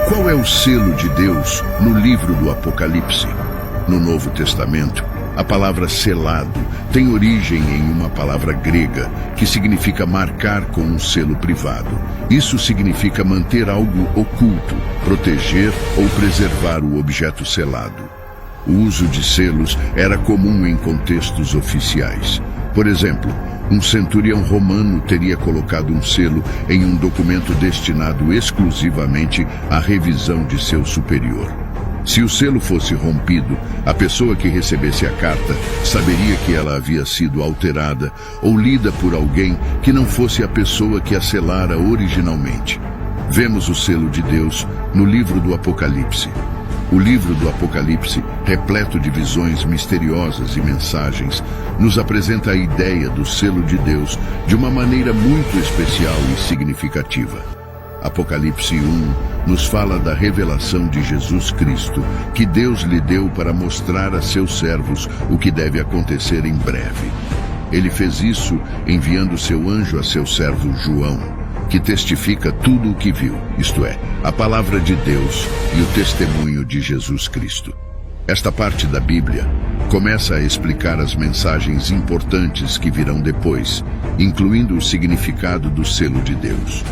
Qual é o selo de Deus no livro do Apocalipse? No Novo Testamento, a palavra selado tem origem em uma palavra grega que significa marcar com um selo privado. Isso significa manter algo oculto, proteger ou preservar o objeto selado. O uso de selos era comum em contextos oficiais. Por exemplo, um centurião romano teria colocado um selo em um documento destinado exclusivamente à revisão de seu superior. Se o selo fosse rompido, a pessoa que recebesse a carta saberia que ela havia sido alterada ou lida por alguém que não fosse a pessoa que a selara originalmente. Vemos o selo de Deus no livro do Apocalipse. O livro do Apocalipse, repleto de visões misteriosas e mensagens, nos apresenta a ideia do selo de Deus de uma maneira muito especial e significativa. Apocalipse 1 nos fala da revelação de Jesus Cristo, que Deus lhe deu para mostrar a seus servos o que deve acontecer em breve. Ele fez isso enviando seu anjo a seu servo João, que testifica tudo o que viu, isto é, a palavra de Deus e o testemunho de Jesus Cristo. Esta parte da Bíblia começa a explicar as mensagens importantes que virão depois, incluindo o significado do selo de Deus.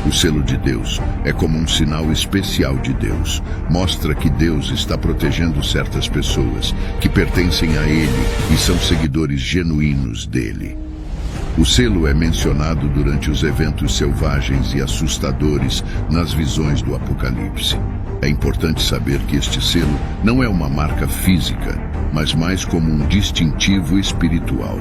O selo de Deus é como um sinal especial de Deus. Mostra que Deus está protegendo certas pessoas que pertencem a Ele e são seguidores genuínos dele. O selo é mencionado durante os eventos selvagens e assustadores nas visões do Apocalipse. É importante saber que este selo não é uma marca física, mas mais como um distintivo espiritual.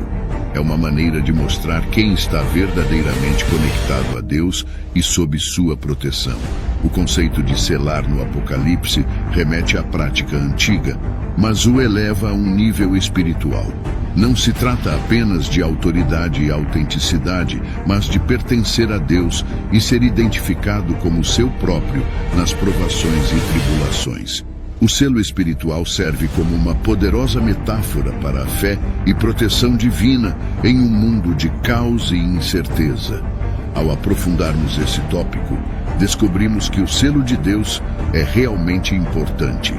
É uma maneira de mostrar quem está verdadeiramente conectado a Deus e sob sua proteção. O conceito de selar no Apocalipse remete à prática antiga, mas o eleva a um nível espiritual. Não se trata apenas de autoridade e autenticidade, mas de pertencer a Deus e ser identificado como seu próprio nas provações e tribulações. O selo espiritual serve como uma poderosa metáfora para a fé e proteção divina em um mundo de caos e incerteza. Ao aprofundarmos esse tópico, descobrimos que o selo de Deus é realmente importante.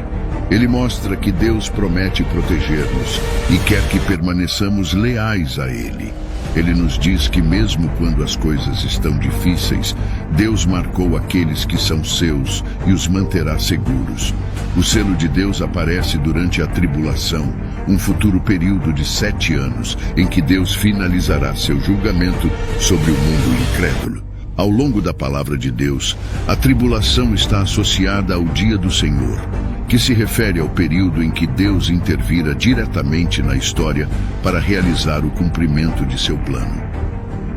Ele mostra que Deus promete proteger-nos e quer que permaneçamos leais a Ele. Ele nos diz que mesmo quando as coisas estão difíceis, Deus marcou aqueles que são seus e os manterá seguros. O selo de Deus aparece durante a tribulação, um futuro período de 7 anos, em que Deus finalizará seu julgamento sobre o mundo incrédulo. Ao longo da palavra de Deus, a tribulação está associada ao dia do Senhor, que se refere ao período em que Deus intervira diretamente na história para realizar o cumprimento de seu plano.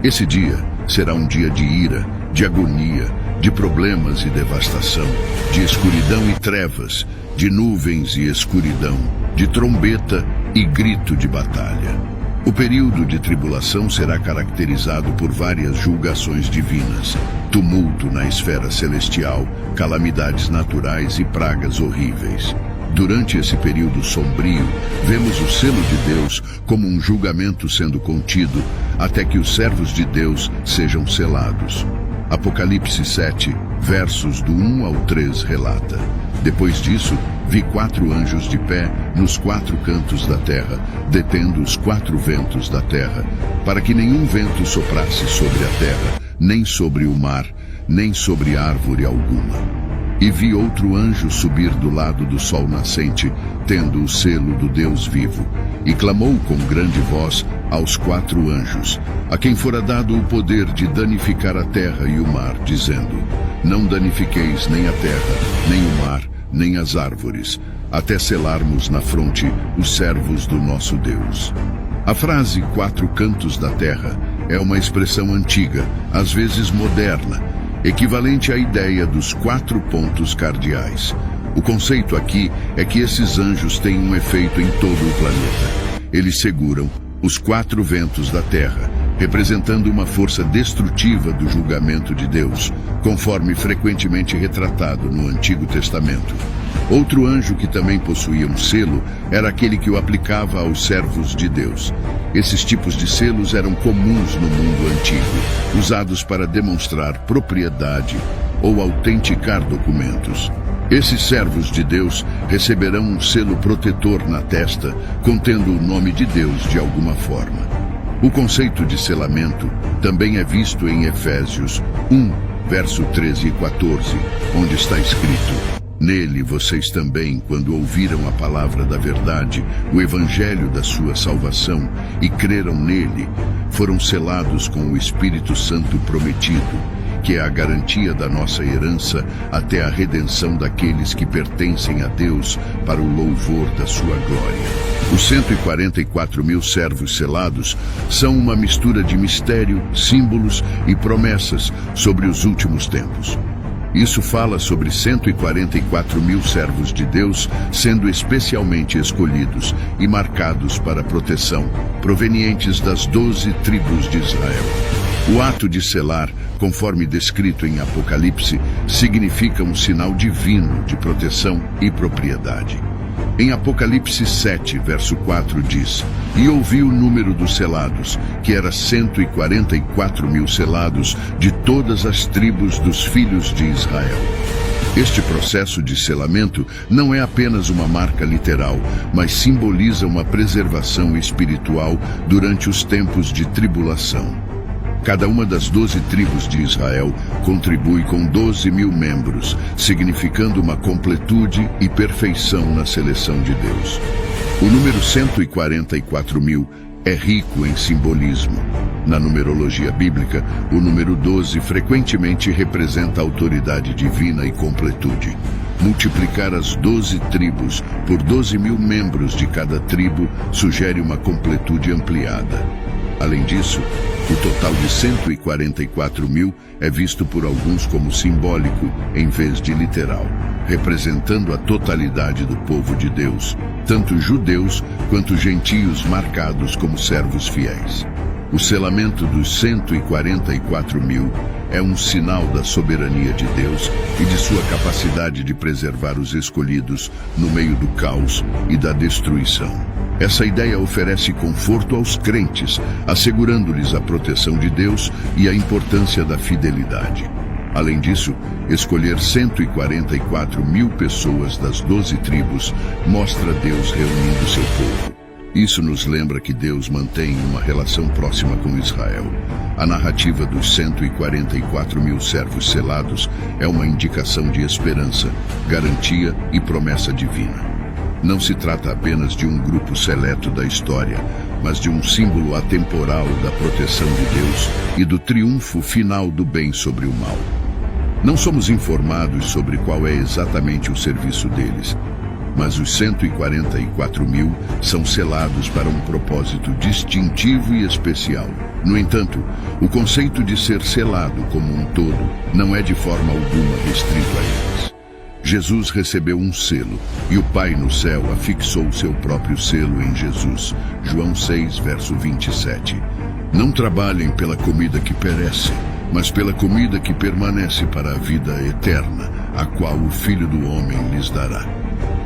Esse dia será um dia de ira, de agonia, de problemas e devastação, de escuridão e trevas, de nuvens e escuridão, de trombeta e grito de batalha. O período de tribulação será caracterizado por várias julgações divinas, tumulto na esfera celestial, calamidades naturais e pragas horríveis. Durante esse período sombrio, vemos o selo de Deus como um julgamento sendo contido até que os servos de Deus sejam selados. Apocalipse 7, versos do 1 ao 3 relata: Depois disso, vi 4 anjos de pé nos 4 cantos da terra, detendo os 4 ventos da terra, para que nenhum vento soprasse sobre a terra, nem sobre o mar, nem sobre árvore alguma. E vi outro anjo subir do lado do sol nascente, tendo o selo do Deus vivo, e clamou com grande voz aos 4 anjos, a quem fora dado o poder de danificar a terra e o mar, dizendo: Não danifiqueis nem a terra, nem o mar, nem as árvores, até selarmos na fronte os servos do nosso Deus. A frase 4 cantos da terra é uma expressão antiga, às vezes moderna, equivalente à ideia dos 4 pontos cardeais. O conceito aqui é que esses anjos têm um efeito em todo o planeta. Eles seguram os 4 ventos da terra, representando uma força destrutiva do julgamento de Deus, conforme frequentemente retratado no Antigo Testamento. Outro anjo que também possuía um selo era aquele que o aplicava aos servos de Deus. Esses tipos de selos eram comuns no mundo antigo, usados para demonstrar propriedade, ou autenticar documentos. Esses servos de Deus receberão um selo protetor na testa, contendo o nome de Deus de alguma forma. O conceito de selamento também é visto em Efésios 1, verso 13 e 14, onde está escrito: Nele vocês também, quando ouviram a palavra da verdade, o evangelho da sua salvação, e creram nele, foram selados com o Espírito Santo prometido, que é a garantia da nossa herança até a redenção daqueles que pertencem a Deus para o louvor da sua glória. Os 144 mil servos selados são uma mistura de mistério, símbolos e promessas sobre os últimos tempos. Isso fala sobre 144 mil servos de Deus sendo especialmente escolhidos e marcados para proteção, provenientes das 12 tribos de Israel. O ato de selar, conforme descrito em Apocalipse, significa um sinal divino de proteção e propriedade. Em Apocalipse 7, verso 4 diz: E ouvi o número dos selados, que era 144 mil selados de todas as tribos dos filhos de Israel. Este processo de selamento não é apenas uma marca literal, mas simboliza uma preservação espiritual durante os tempos de tribulação. Cada uma das 12 tribos de Israel contribui com 12 mil membros, significando uma completude e perfeição na seleção de Deus. O número 144 mil é rico em simbolismo. Na numerologia bíblica, o número 12 frequentemente representa a autoridade divina e completude. Multiplicar as 12 tribos por 12 mil membros de cada tribo sugere uma completude ampliada. Além disso, o total de 144 mil é visto por alguns como simbólico em vez de literal, representando a totalidade do povo de Deus, tanto judeus quanto gentios marcados como servos fiéis. O selamento dos 144 mil é um sinal da soberania de Deus e de sua capacidade de preservar os escolhidos no meio do caos e da destruição. Essa ideia oferece conforto aos crentes, assegurando-lhes a proteção de Deus e a importância da fidelidade. Além disso, escolher 144 mil pessoas das 12 tribos mostra Deus reunindo seu povo. Isso nos lembra que Deus mantém uma relação próxima com Israel. A narrativa dos 144 mil servos selados é uma indicação de esperança, garantia e promessa divina. Não se trata apenas de um grupo seleto da história, mas de um símbolo atemporal da proteção de Deus e do triunfo final do bem sobre o mal. Não somos informados sobre qual é exatamente o serviço deles, mas os 144 mil são selados para um propósito distintivo e especial. No entanto, o conceito de ser selado como um todo não é de forma alguma restrito a eles. Jesus recebeu um selo, e o Pai no céu afixou seu próprio selo em Jesus. João 6, verso 27. Não trabalhem pela comida que perece, mas pela comida que permanece para a vida eterna, a qual o Filho do Homem lhes dará.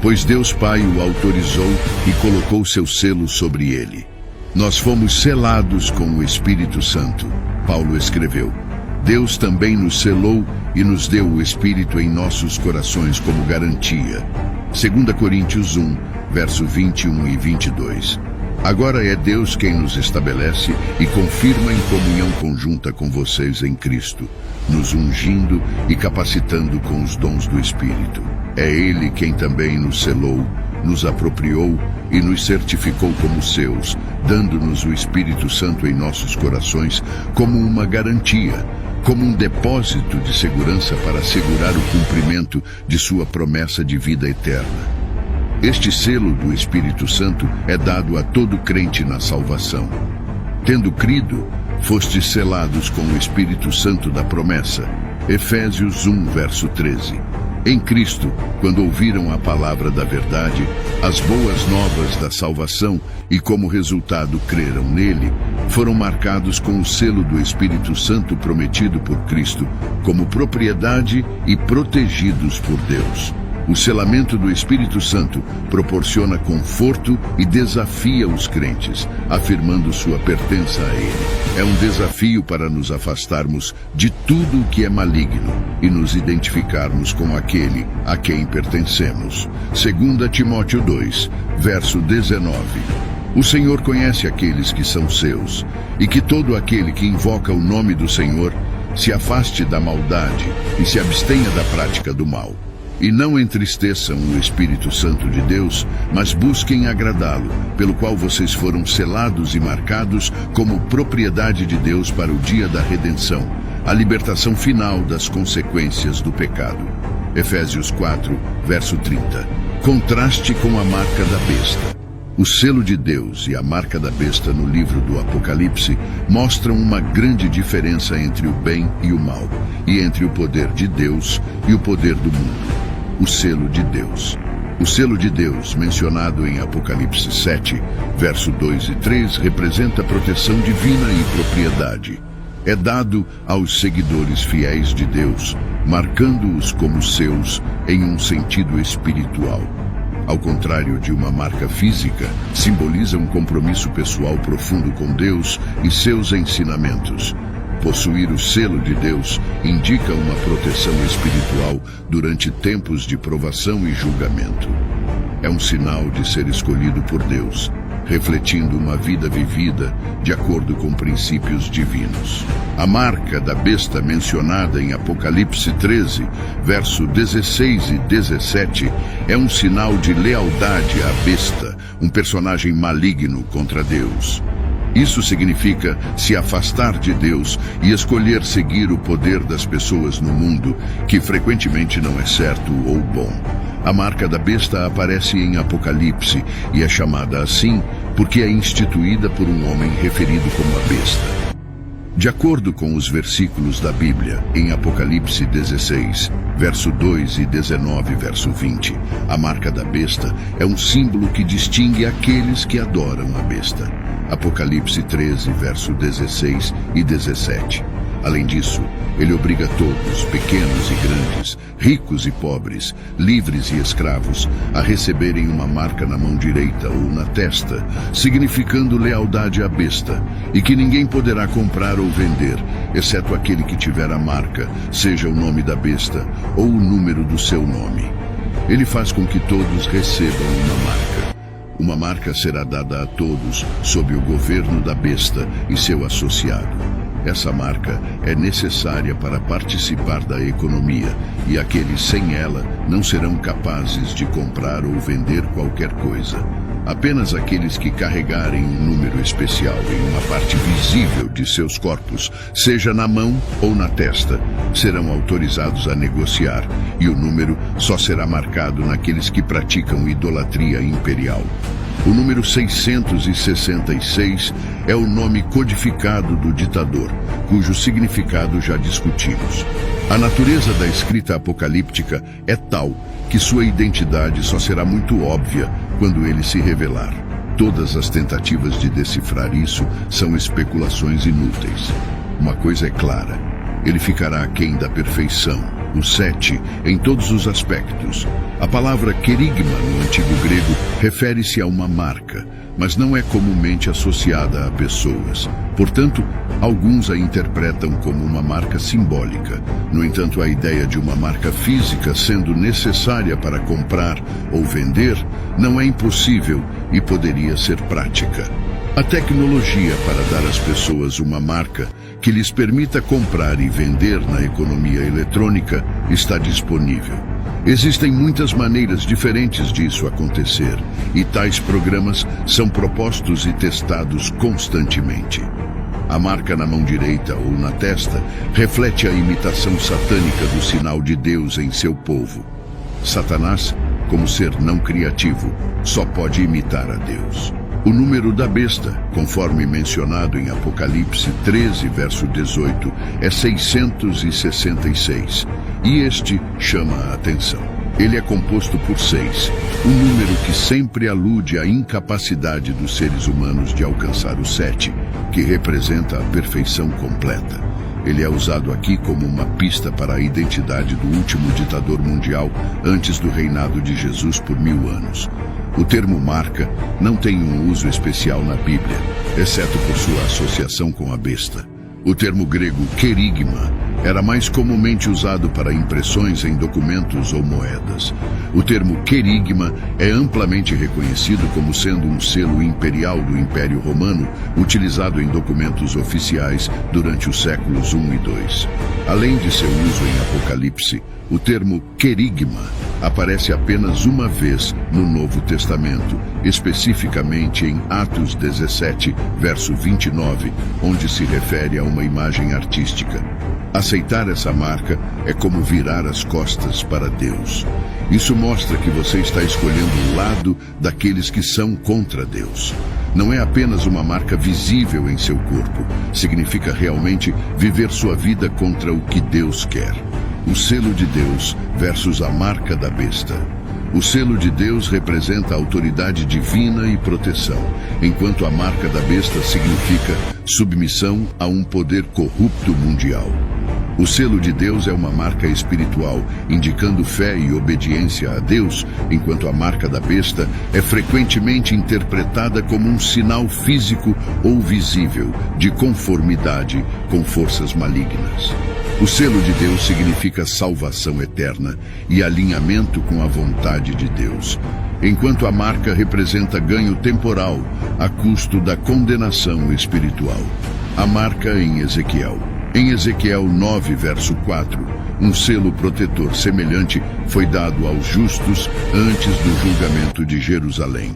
Pois Deus Pai o autorizou e colocou seu selo sobre ele. Nós fomos selados com o Espírito Santo. Paulo escreveu: Deus também nos selou e nos deu o Espírito em nossos corações como garantia. 2 Coríntios 1, verso 21 e 22. Agora é Deus quem nos estabelece e confirma em comunhão conjunta com vocês em Cristo, nos ungindo e capacitando com os dons do Espírito. É Ele quem também nos selou, nos apropriou e nos certificou como seus, dando-nos o Espírito Santo em nossos corações como uma garantia, como um depósito de segurança para assegurar o cumprimento de sua promessa de vida eterna. Este selo do Espírito Santo é dado a todo crente na salvação. Tendo crido, fostes selados com o Espírito Santo da promessa. Efésios 1, verso 13. Em Cristo, quando ouviram a palavra da verdade, as boas novas da salvação e como resultado creram nele, foram marcados com o selo do Espírito Santo prometido por Cristo, como propriedade e protegidos por Deus. O selamento do Espírito Santo proporciona conforto e desafia os crentes, afirmando sua pertença a Ele. É um desafio para nos afastarmos de tudo o que é maligno e nos identificarmos com aquele a quem pertencemos. 2 Timóteo 2, verso 19. O Senhor conhece aqueles que são seus, e que todo aquele que invoca o nome do Senhor se afaste da maldade e se abstenha da prática do mal. E não entristeçam o Espírito Santo de Deus, mas busquem agradá-lo, pelo qual vocês foram selados e marcados como propriedade de Deus para o dia da redenção, a libertação final das consequências do pecado. Efésios 4, verso 30. Contraste com a marca da besta. O selo de Deus e a marca da besta no livro do Apocalipse mostram uma grande diferença entre o bem e o mal, e entre o poder de Deus e o poder do mundo. O selo de Deus. O selo de Deus, mencionado em Apocalipse 7, verso 2 e 3, representa proteção divina e propriedade. É dado aos seguidores fiéis de Deus, marcando-os como seus em um sentido espiritual. Ao contrário de uma marca física, simboliza um compromisso pessoal profundo com Deus e seus ensinamentos. Possuir o selo de Deus indica uma proteção espiritual durante tempos de provação e julgamento. É um sinal de ser escolhido por Deus, refletindo uma vida vivida de acordo com princípios divinos. A marca da besta mencionada em Apocalipse 13, verso 16 e 17, é um sinal de lealdade à besta, um personagem maligno contra Deus. Isso significa se afastar de Deus e escolher seguir o poder das pessoas no mundo, que frequentemente não é certo ou bom. A marca da besta aparece em Apocalipse e é chamada assim porque é instituída por um homem referido como a besta. De acordo com os versículos da Bíblia, em Apocalipse 16, verso 2 e 19, verso 20, a marca da besta é um símbolo que distingue aqueles que adoram a besta. Apocalipse 13, verso 16 e 17. Além disso, ele obriga todos, pequenos e grandes, ricos e pobres, livres e escravos, a receberem uma marca na mão direita ou na testa, significando lealdade à besta, e que ninguém poderá comprar ou vender, exceto aquele que tiver a marca, seja o nome da besta ou o número do seu nome. Ele faz com que todos recebam uma marca. Uma marca será dada a todos sob o governo da besta e seu associado. Essa marca é necessária para participar da economia, e aqueles sem ela não serão capazes de comprar ou vender qualquer coisa. Apenas aqueles que carregarem um número especial em uma parte visível de seus corpos, seja na mão ou na testa, serão autorizados a negociar, e o número só será marcado naqueles que praticam idolatria imperial. O número 666 é o nome codificado do ditador, cujo significado já discutimos. A natureza da escrita apocalíptica é tal que sua identidade só será muito óbvia quando ele se revelar. Todas as tentativas de decifrar isso são especulações inúteis. Uma coisa é clara: ele ficará aquém da perfeição, o 7, em todos os aspectos. A palavra querigma no antigo grego refere-se a uma marca, mas não é comumente associada a pessoas. Portanto, alguns a interpretam como uma marca simbólica. No entanto, a ideia de uma marca física sendo necessária para comprar ou vender não é impossível e poderia ser prática. A tecnologia para dar às pessoas uma marca que lhes permita comprar e vender na economia eletrônica está disponível. Existem muitas maneiras diferentes disso acontecer, e tais programas são propostos e testados constantemente. A marca na mão direita ou na testa reflete a imitação satânica do sinal de Deus em seu povo. Satanás, como ser não criativo, só pode imitar a Deus. O número da besta, conforme mencionado em Apocalipse 13, verso 18, é 666, e este chama a atenção. Ele é composto por 6, um número que sempre alude à incapacidade dos seres humanos de alcançar o 7, que representa a perfeição completa. Ele é usado aqui como uma pista para a identidade do último ditador mundial antes do reinado de Jesus por 1000 anos. O termo marca não tem um uso especial na Bíblia, exceto por sua associação com a besta. O termo grego querigma era mais comumente usado para impressões em documentos ou moedas. O termo querigma é amplamente reconhecido como sendo um selo imperial do Império Romano, utilizado em documentos oficiais durante os séculos I e II. Além de seu uso em Apocalipse, o termo querigma aparece apenas uma vez no Novo Testamento, especificamente em Atos 17, verso 29, onde se refere a uma imagem artística. Aceitar essa marca é como virar as costas para Deus. Isso mostra que você está escolhendo o lado daqueles que são contra Deus. Não é apenas uma marca visível em seu corpo, significa realmente viver sua vida contra o que Deus quer. O selo de Deus versus a marca da besta. O selo de Deus representa a autoridade divina e proteção, enquanto a marca da besta significa submissão a um poder corrupto mundial. O selo de Deus é uma marca espiritual, indicando fé e obediência a Deus, enquanto a marca da besta é frequentemente interpretada como um sinal físico ou visível de conformidade com forças malignas. O selo de Deus significa salvação eterna e alinhamento com a vontade de Deus, enquanto a marca representa ganho temporal a custo da condenação espiritual. A marca em Ezequiel. Em Ezequiel 9, verso 4, um selo protetor semelhante foi dado aos justos antes do julgamento de Jerusalém.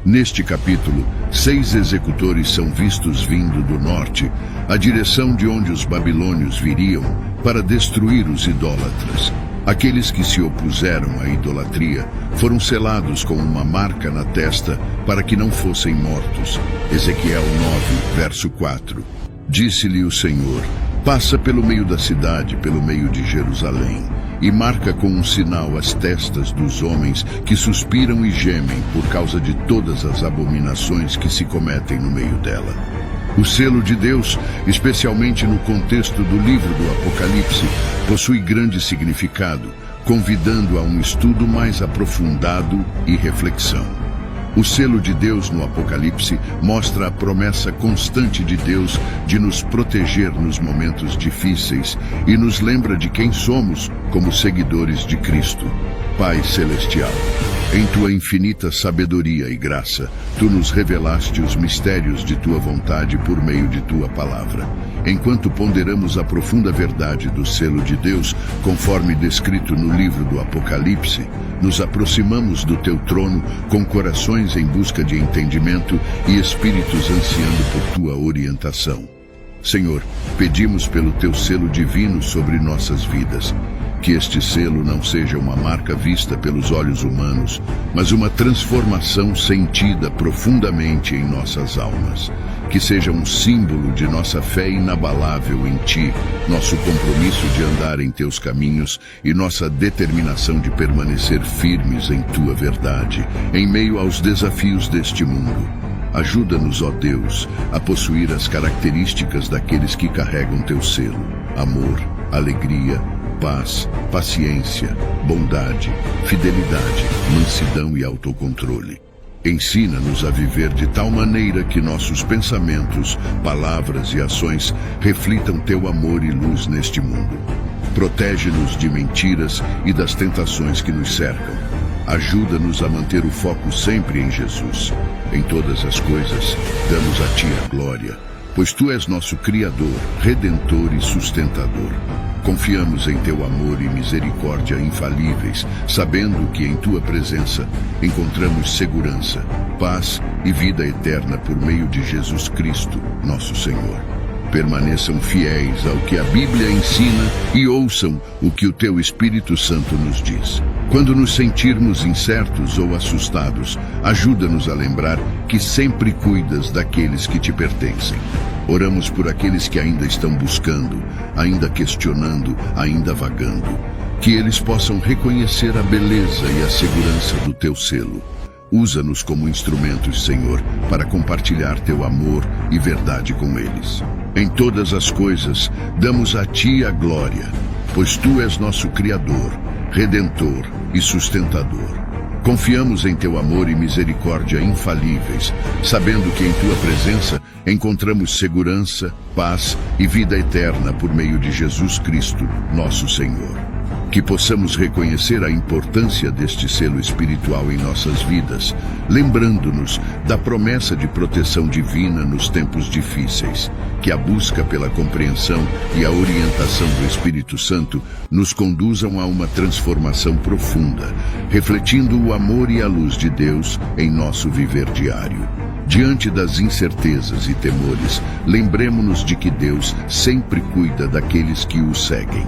Neste capítulo, 6 executores são vistos vindo do norte, a direção de onde os babilônios viriam para destruir os idólatras. Aqueles que se opuseram à idolatria foram selados com uma marca na testa para que não fossem mortos. Ezequiel 9, verso 4. Disse-lhe o Senhor: passa pelo meio da cidade, pelo meio de Jerusalém, e marca com um sinal as testas dos homens que suspiram e gemem por causa de todas as abominações que se cometem no meio dela. O selo de Deus, especialmente no contexto do livro do Apocalipse, possui grande significado, convidando a um estudo mais aprofundado e reflexão. O selo de Deus no Apocalipse mostra a promessa constante de Deus de nos proteger nos momentos difíceis e nos lembra de quem somos como seguidores de Cristo. Pai Celestial, em tua infinita sabedoria e graça, tu nos revelaste os mistérios de tua vontade por meio de tua palavra. Enquanto ponderamos a profunda verdade do selo de Deus, conforme descrito no livro do Apocalipse, nos aproximamos do teu trono com corações em busca de entendimento e espíritos ansiando por tua orientação. Senhor, pedimos pelo teu selo divino sobre nossas vidas. Que este selo não seja uma marca vista pelos olhos humanos, mas uma transformação sentida profundamente em nossas almas. Que seja um símbolo de nossa fé inabalável em Ti, nosso compromisso de andar em Teus caminhos e nossa determinação de permanecer firmes em Tua verdade, em meio aos desafios deste mundo. Ajuda-nos, ó Deus, a possuir as características daqueles que carregam Teu selo: amor, alegria, paz, paciência, bondade, fidelidade, mansidão e autocontrole. Ensina-nos a viver de tal maneira que nossos pensamentos, palavras e ações reflitam teu amor e luz neste mundo. Protege-nos de mentiras e das tentações que nos cercam. Ajuda-nos a manter o foco sempre em Jesus. Em todas as coisas, damos a Ti a glória, pois Tu és nosso Criador, Redentor e Sustentador. Confiamos em Teu amor e misericórdia infalíveis, sabendo que em Tua presença encontramos segurança, paz e vida eterna por meio de Jesus Cristo, nosso Senhor. Permaneçam fiéis ao que a Bíblia ensina e ouçam o que o Teu Espírito Santo nos diz. Quando nos sentirmos incertos ou assustados, ajuda-nos a lembrar que sempre cuidas daqueles que Te pertencem. Oramos por aqueles que ainda estão buscando, ainda questionando, ainda vagando. Que eles possam reconhecer a beleza e a segurança do Teu selo. Usa-nos como instrumentos, Senhor, para compartilhar Teu amor e verdade com eles. Em todas as coisas, damos a Ti a glória, pois Tu és nosso Criador, Redentor e Sustentador. Confiamos em Teu amor e misericórdia infalíveis, sabendo que em Tua presença encontramos segurança, paz e vida eterna por meio de Jesus Cristo, nosso Senhor. Que possamos reconhecer a importância deste selo espiritual em nossas vidas, lembrando-nos da promessa de proteção divina nos tempos difíceis. Que a busca pela compreensão e a orientação do Espírito Santo nos conduzam a uma transformação profunda, refletindo o amor e a luz de Deus em nosso viver diário. Diante das incertezas e temores, lembremo-nos de que Deus sempre cuida daqueles que o seguem.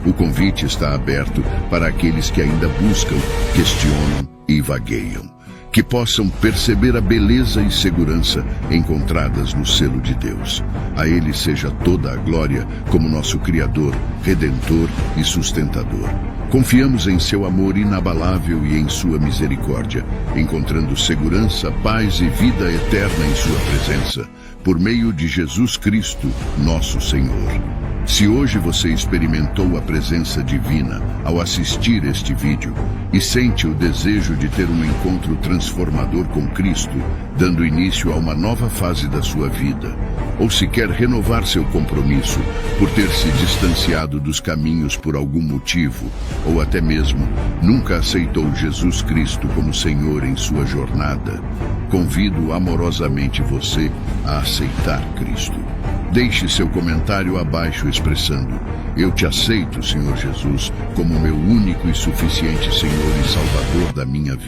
O convite está aberto para aqueles que ainda buscam, questionam e vagueiam. Que possam perceber a beleza e segurança encontradas no selo de Deus. A Ele seja toda a glória como nosso Criador, Redentor e Sustentador. Confiamos em Seu amor inabalável e em Sua misericórdia, encontrando segurança, paz e vida eterna em Sua presença, por meio de Jesus Cristo, nosso Senhor. Se hoje você experimentou a presença divina ao assistir este vídeo e sente o desejo de ter um encontro transformador com Cristo, dando início a uma nova fase da sua vida, ou se quer renovar seu compromisso por ter se distanciado dos caminhos por algum motivo, ou até mesmo nunca aceitou Jesus Cristo como Senhor em sua jornada, convido amorosamente você a aceitar Cristo. Deixe seu comentário abaixo expressando: eu te aceito, Senhor Jesus, como meu único e suficiente Senhor e Salvador da minha vida.